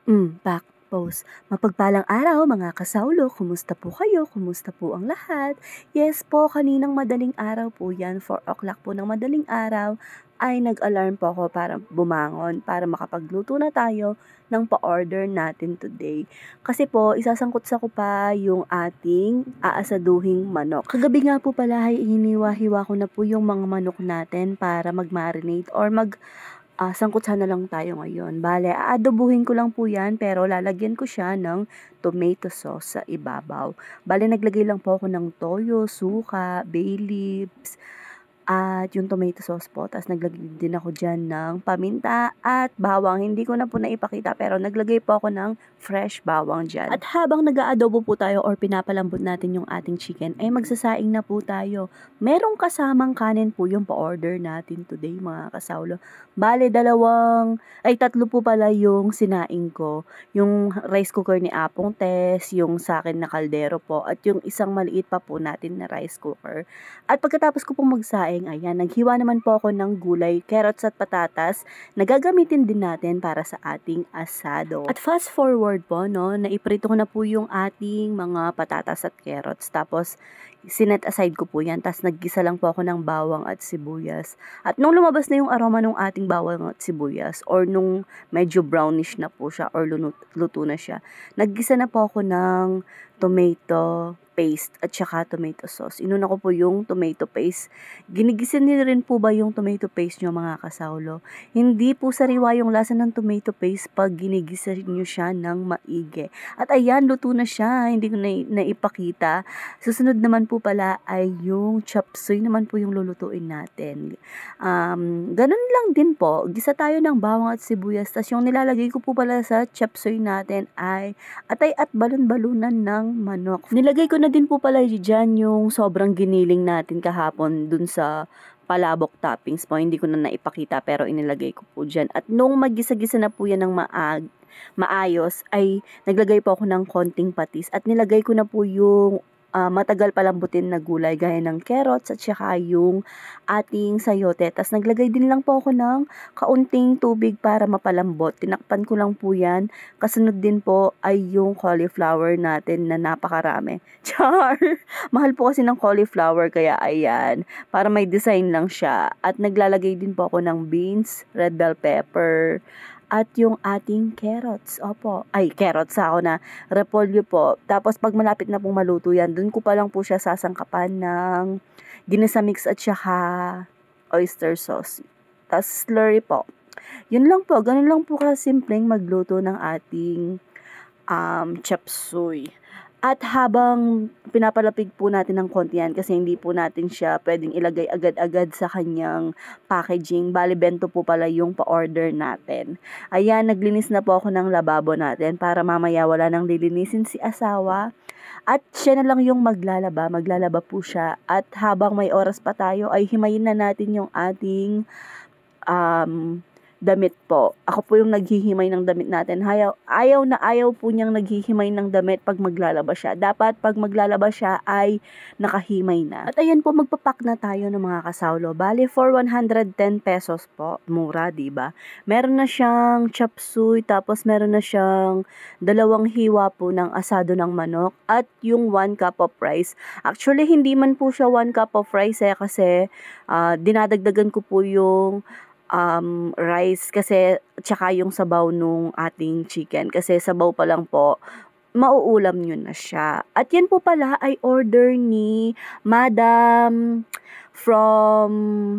Back post. Mapagpalang araw mga kasawlo, kumusta po kayo? Kumusta po ang lahat? Yes po, kaninang madaling araw po yan, 4 o'clock po ng madaling araw, ay nag-alarm po ako para bumangon, para makapagluto na tayo ng pa-order natin today. Kasi po, isasangkot sa ko pa yung ating aasaduhing manok. Kagabi nga po pala ay hiniwa-hiwa ko na po yung mga manok natin para mag-marinate or sangkutsa na lang tayo ngayon. Bale, aadobuhin ko lang po yan, pero lalagyan ko siya ng tomato sauce sa ibabaw. Bale, naglagay lang po ako ng toyo, suka, bay leaves, at yung tomato sauce po. Tapos naglagay din ako dyan ng paminta at bawang. Hindi ko na po naipakita, pero naglagay po ako ng fresh bawang dyan. At habang nag-aadobo po tayo or pinapalambot natin yung ating chicken, ay magsasaing na po tayo. Merong kasamang kanin po yung pa-order natin today mga kasawlo. Bale, tatlo po pala yung sinaing ko. Yung rice cooker ni Apong Tess, yung sa akin na kaldero po, at yung isang maliit pa po natin na rice cooker. At pagkatapos ko pong magsaing, ayan, naghiwa naman po ako ng gulay, carrots at patatas na gagamitin din natin para sa ating asado. At fast forward po, no, naiprito ko na po yung ating mga patatas at carrots. Tapos, sinet aside ko po yan. Tapos, naggisa lang po ako ng bawang at sibuyas. At nung lumabas na yung aroma ng ating bawang at sibuyas, or nung medyo brownish na po siya, or luto na siya, naggisa na po ako ng tomato paste at saka tomato sauce. Inuna ko po yung tomato paste. Ginigisa niyo rin po ba yung tomato paste nyo mga kasawlo? Hindi po sariwa yung lasa ng tomato paste pag ginigisa niyo siya ng maigi. At ayan, luto na siya. Hindi ko naipakita. Susunod naman po pala ay yung chop suey naman po yung lulutuin natin. Ganun lang din po. Gisa tayo ng bawang at sibuyas. Tapos yung nilalagay ko po pala sa chop suey natin ay atay at balon-balunan ng manok. Nilagay ko na din po pala dyan yung sobrang giniling natin kahapon dun sa palabok toppings po. Hindi ko na naipakita pero inilagay ko po dyan. At nung magisa-gisa na po yan ng maayos ay naglagay po ako ng konting patis at nilagay ko na po yung matagal palambutin na gulay gaya ng carrots at saka yung ating sayote. Tapos naglagay din lang po ako ng kaunting tubig para mapalambot. Tinakpan ko lang po yan. Kasunod din po ay yung cauliflower natin na napakarami. Char! Mahal po kasi ng cauliflower kaya ayan. Para may design lang siya. At naglalagay din po ako ng beans, red bell pepper, at yung ating carrots. Opo. Ay, carrots ako na repolyo po. Tapos pag malapit na pong maluto yan, dun ko pa lang po siya sasangkapan ng ginisa mix at saka oyster sauce. Tapos slurry po. Yun lang po. Ganun lang po kasimpleng magluto ng ating chop suey. At habang pinapalapig po natin ng konti yan kasi hindi po natin siya pwedeng ilagay agad-agad sa kanyang packaging. Bali, bento po pala yung pa-order natin. Ayan, naglinis na po ako ng lababo natin para mamaya wala nang lilinisin si asawa. At siya na lang yung maglalaba. Maglalaba po siya. At habang may oras pa tayo ay himayin na natin yung ating damit po. Ako po yung naghihimay ng damit natin. Ayaw po niyang naghihimay ng damit pag maglalaba siya. Dapat pag maglalaba siya ay nakahimay na. At ayan po, magpapak na tayo ng mga kasawlo. Bale, for 110 pesos po. Mura, diba? Meron na siyang chop suey, tapos meron na siyang 2 hiwa po ng asado ng manok, at yung 1 cup of rice. Actually, hindi man po siya 1 cup of rice kasi dinadagdagan ko po yung rice kasi tsaka yung sabaw nung ating chicken kasi sabaw pa lang po mauulam nyo na siya. At yan po pala ay order ni Madam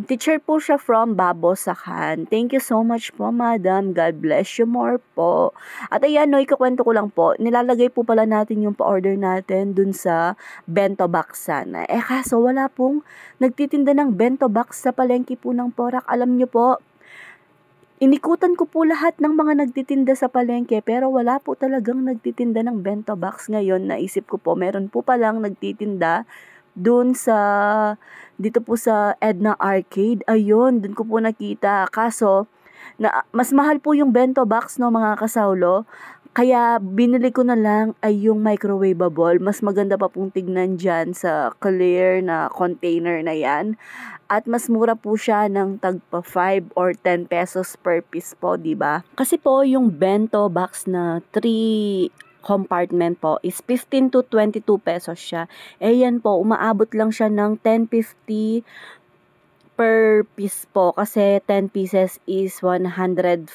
teacher po siya from Babosakan. Thank you so much po, Madam. God bless you more po. At ayan, no, ikakwento ko lang po, nilalagay po pala natin yung pa-order natin dun sa bento box sana. Kaso wala pong nagtitinda ng bento box sa palengke po ng Porac. Alam nyo po, inikutan ko po lahat ng mga nagtitinda sa palengke pero wala po talagang nagtitinda ng bento box. Ngayon, naisip ko po, meron po palang nagtitinda dun dito po sa Edna Arcade. Ayun, dun ko po nakita. Kaso, mas mahal po yung bento box, no mga kasawlo. Kaya binili ko na lang ay yung microwavable. Mas maganda pa pong tignan dyan sa clear na container na yan. At mas mura po siya ng tagpa 5 or 10 pesos per piece po, di ba? Kasi po yung bento box na 3 compartment po is 15 to 22 pesos siya. Eh yan po, umaabot lang siya ng 10.50 per piece po kasi 10 pieces is 105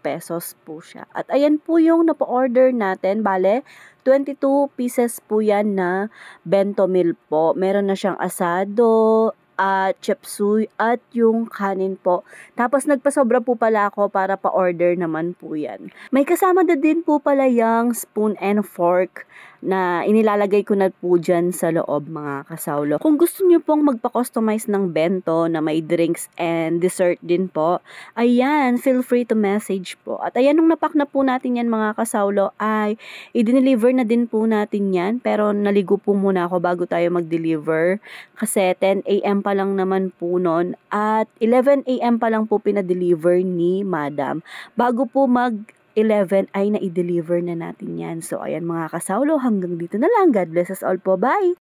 pesos po siya. At ayan po yung napa-order natin. Bale, 22 pieces po yan na bento meal po. Meron na siyang asado, at chop suey at yung kanin po. Tapos nagpasobra po pala ako para pa-order naman po yan. May kasama na din po pala yung spoon and fork na inilalagay ko na po dyan sa loob mga kasawlo. Kung gusto niyo pong magpa-customize ng bento na may drinks and dessert din po, ayan, feel free to message po. At ayan, nung napak na po natin yan mga kasawlo ay i-deliver na din po natin yan. Pero naligo po muna ako bago tayo mag-deliver kasi 10 a.m. pa lang naman po nun at 11 a.m. pa lang po pinadeliver ni Madam. Bago po mag-11 ay na-deliver na natin yan. So ayan mga kasawlo, hanggang dito na lang. God bless us all po. Bye!